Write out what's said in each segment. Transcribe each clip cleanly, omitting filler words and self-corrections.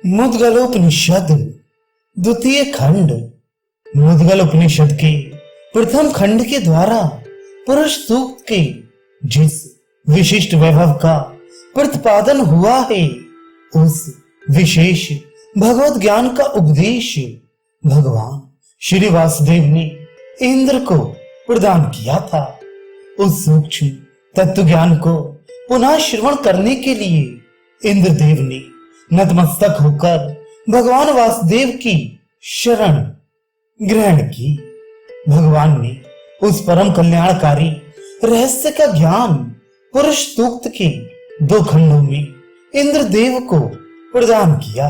मुद्गलोपनिषद द्वितीय खंड। मुद्गल उपनिषद के प्रथम खंड के द्वारा पुरुष सूक्त के जिस विशिष्ट वैभव का प्रतिपादन हुआ है, उस विशेष भगवत ज्ञान का उपदेश भगवान श्री वासुदेव ने इंद्र को प्रदान किया था। उस सूक्ष्म तत्व ज्ञान को पुनः श्रवण करने के लिए इंद्रदेव ने नतमस्तक होकर भगवान वासुदेव की शरण ग्रहण की। भगवान ने उस परम कल्याणकारी रहस्य का ज्ञान पुरुष सूक्त के 2 खंडों में इंद्रदेव को प्रदान किया।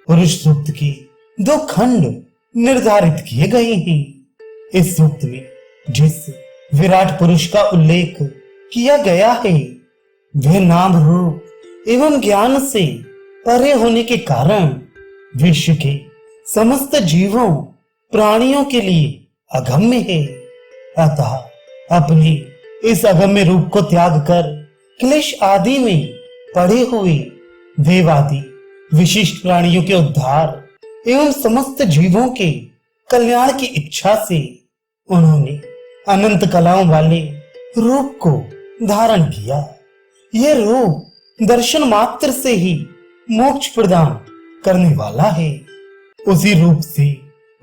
पुरुष सूक्त के 2 खंड निर्धारित किए गए हैं। इस सूक्त में जिस विराट पुरुष का उल्लेख किया गया है, वह नाम रूप एवं ज्ञान से परे होने के कारण विश्व के समस्त जीवों प्राणियों के लिए अगम्य है। अतः अपने इस अगम्य रूप को त्याग कर क्लेश आदि में पड़े हुए देवादि विशिष्ट प्राणियों के उद्धार एवं समस्त जीवों के कल्याण की इच्छा से उन्होंने अनंत कलाओं वाले रूप को धारण किया। यह रूप दर्शन मात्र से ही मोक्ष प्रदान करने वाला है। उसी रूप से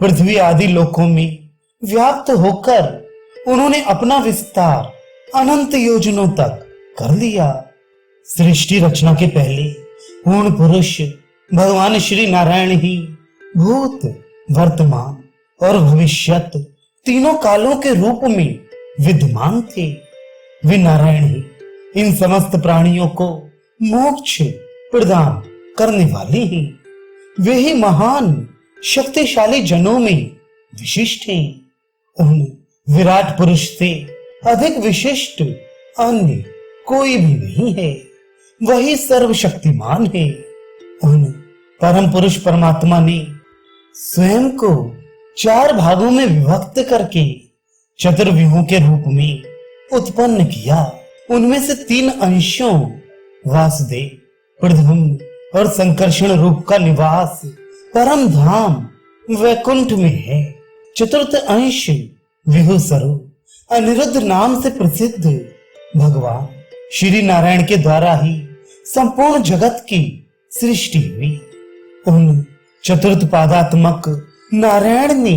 पृथ्वी आदि लोकों में व्याप्त होकर उन्होंने अपना विस्तार अनंत योजनों तक कर लिया। सृष्टि रचना के पहले पूर्ण पुरुष भगवान श्री नारायण ही भूत, वर्तमान और भविष्यत तीनों कालों के रूप में विद्यमान थे। वे नारायण ही इन समस्त प्राणियों को मोक्ष प्रदान करने वाले हैं। वे ही महान शक्तिशाली जनों में विशिष्ट हैं। उन विराट पुरुष से अधिक विशिष्ट अन्य कोई भी नहीं है। वही सर्वशक्तिमान है। उन परम पुरुष परमात्मा ने स्वयं को 4 भागों में विभक्त करके चतुर्व्यूहों के रूप में उत्पन्न किया। उनमें से 3 अंशों वासुदेव, प्रद्युम्न और संकर्षण रूप का निवास परम धाम वैकुंठ में है। चतुर्थ अंश विभु स्वरूप अनिरुद्ध नाम से प्रसिद्ध भगवान श्री नारायण के द्वारा ही संपूर्ण जगत की सृष्टि हुई। उन चतुर्थ पादात्मक नारायण ने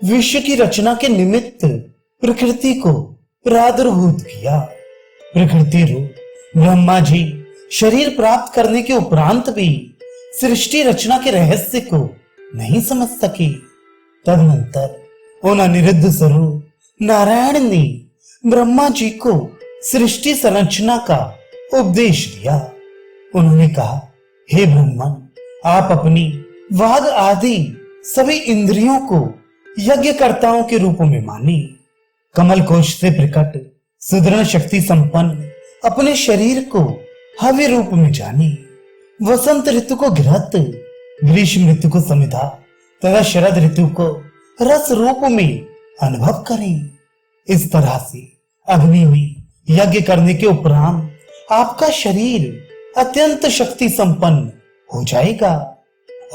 विश्व की रचना के निमित्त प्रकृति को प्रादुर्भूत किया। प्रकृति रूप ब्रह्मा जी शरीर प्राप्त करने के उपरांत भी सृष्टि रचना के रहस्य को नहीं समझ सके। तदनंतर उन अनिरुद्ध स्वरूप नारायण ने ब्रह्मा जी को सृष्टि संरचना का उपदेश दिया। उन्होंने कहा, हे ब्रह्मन, आप अपनी वाग आदि सभी इंद्रियों को यज्ञकर्ताओं के रूप में माने। कमल कोश से प्रकट सुदृढ़ शक्ति संपन्न अपने शरीर को हव्य रूप में जाने। वसंत ऋतु को घृत, ग्रीष्म ऋतु को समिधा तथा शरद ऋतु को रस रूप में अनुभव करें। इस तरह से अग्नि में यज्ञ करने के उपरांत आपका शरीर अत्यंत शक्ति संपन्न हो जाएगा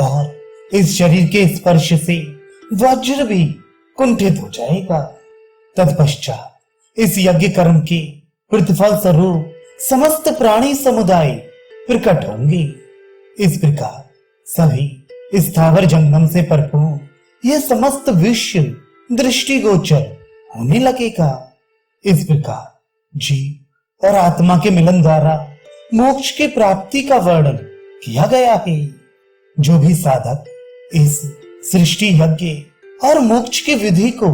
और इस शरीर के स्पर्श से वज्र भी कुंठित हो जाएगा। तत्पश्चात इस यज्ञ कर्म के प्रतिफल स्वरूप समस्त प्राणी समुदाय प्रकट होंगे। इस प्रकार सभी स्थावर जंगम से भरपूर यह समस्त विश्व दृष्टिगोचर होने लगेगा। इस प्रकार जीव और आत्मा के मिलन द्वारा मोक्ष की प्राप्ति का वर्णन किया गया है। जो भी साधक इस सृष्टि यज्ञ और मोक्ष की विधि को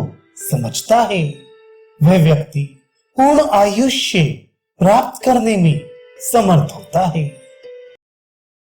समझता है, वह व्यक्ति पूर्ण आयुष्य प्राप्त करने में समर्थ होता है।